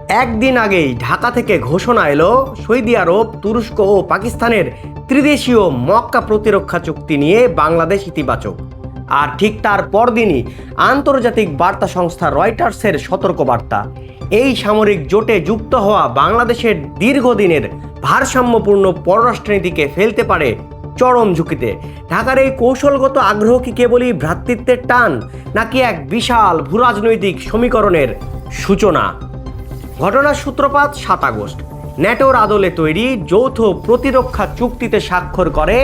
একদিন আগেই ঢাকা থেকে ঘোষণা এলো সৌদি আরব, তুরস্ক ও পাকিস্তানের ত্রিদেশীয় মক্কা প্রতিরক্ষা চুক্তি নিয়ে বাংলাদেশ ইতিবাচক। আর ঠিক তার পরদিনই আন্তর্জাতিক বার্তা সংস্থা রয়টার্সের সতর্কবার্তা, এই সামরিক জোটে যুক্ত হওয়া বাংলাদেশের দীর্ঘদিনের ভারসাম্যপূর্ণ পররাষ্ট্রনীতিকে ফেলতে পারে চরম ঝুঁকিতে। ঢাকার এই কৌশলগত আগ্রহ কি কেবলই ভ্রাতৃত্বের টান, নাকি এক বিশাল ভূরাজনৈতিক সমীকরণের সূচনা? ঘটনার সূত্রপাত ৭ আগস্ট। ন্যাটোর আদলে তৈরি যৌথ প্রতিরক্ষা চুক্তিতে স্বাক্ষর করে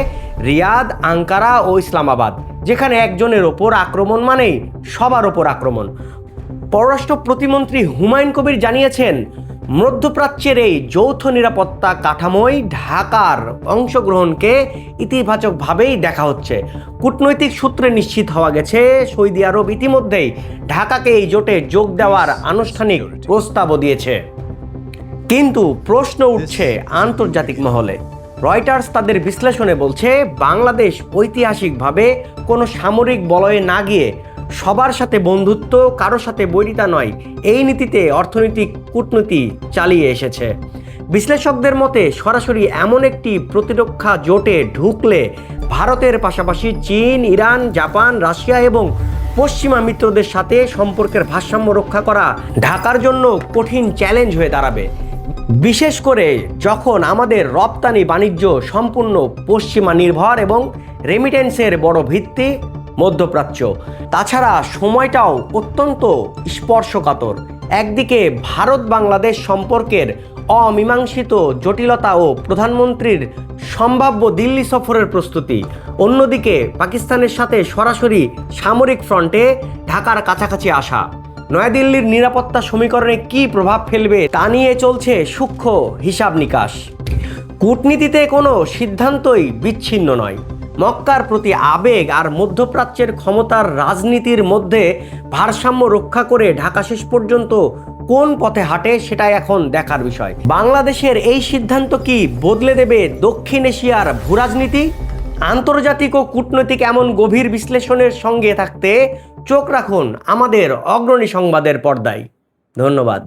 রিয়াদ, আঙ্কারা ও ইসলামাবাদ, যেখানে একজনের ওপর আক্রমণ মানেই সবার ওপর আক্রমণ। পররাষ্ট্র প্রতিমন্ত্রী হুমায়ুন কবির জানিয়েছেন, মধ্যপ্রাচ্যের এই যৌথ নিরাপত্তা কাঠামোয় ঢাকার অংশগ্রহণকে ইতিবাচকভাবেই দেখা হচ্ছে। কূটনৈতিক সূত্রে নিশ্চিত হওয়া গেছে, সৌদি আরব ইতিমধ্যেই ঢাকাকে এই জোটে যোগ দেওয়ার আনুষ্ঠানিক প্রস্তাবও দিয়েছে। কিন্তু প্রশ্ন উঠছে আন্তর্জাতিক মহলে। রয়টার্স তাদের বিশ্লেষণে বলছে, বাংলাদেশ ঐতিহাসিকভাবে কোনো সামরিক বলয়ে না গিয়ে সবার সাথে বন্ধুত্ব, কারো সাথে বৈরিতা নয়, এই নীতিতে অর্থনৈতিক কূটনীতি চালিয়ে এসেছে। বিশ্লেষকদের মতে সরাসরি এমন একটি প্রতিরক্ষা জোটে ঢুকলে ভারতের পাশাপাশি চীন, ইরান, জাপান, রাশিয়া এবং পশ্চিমা মিত্রদের সাথে সম্পর্কের ভারসাম্য রক্ষা করা ঢাকার জন্য কঠিন চ্যালেঞ্জ হয়ে দাঁড়াবে, বিশেষ করে যখন আমাদের রপ্তানি বাণিজ্য সম্পূর্ণ পশ্চিমা নির্ভর এবং রেমিটেন্সের বড় ভিত্তি মধ্যপ্রাচ্য। তাছাড়া সময়টাও অত্যন্ত স্পর্শকাতর। একদিকে ভারত বাংলাদেশ সম্পর্কের অমীমাংসিত জটিলতা ও প্রধানমন্ত্রীর সম্ভাব্য দিল্লি সফরের প্রস্তুতি, অন্যদিকে পাকিস্তানের সাথে সরাসরি সামরিক ফ্রন্টে ঢাকার কাছাকাছি আসা। নয়াদিল্লির নিরাপত্তা সমীকরণে কী প্রভাব ফেলবে তা নিয়ে চলছে সূক্ষ্ম হিসাব নিকাশ। কূটনীতিতে কোনো সিদ্ধান্তই বিচ্ছিন্ন নয়। মক্কার প্রতি আবেগ আর মধ্যপ্রাচ্যের ক্ষমতার রাজনীতির মধ্যে ভারসাম্য রক্ষা করে ঢাকা শেষ পর্যন্ত কোন পথে হাঁটে, সেটাই এখন দেখার বিষয়। বাংলাদেশের এই সিদ্ধান্ত কি বদলে দেবে দক্ষিণ এশিয়ার ভূরাজনীতি? আন্তর্জাতিক ও কূটনৈতিক এমন গভীর বিশ্লেষণের সঙ্গে থাকতে চোখ রাখুন আমাদের অগ্রণী সংবাদের পর্দায়। ধন্যবাদ।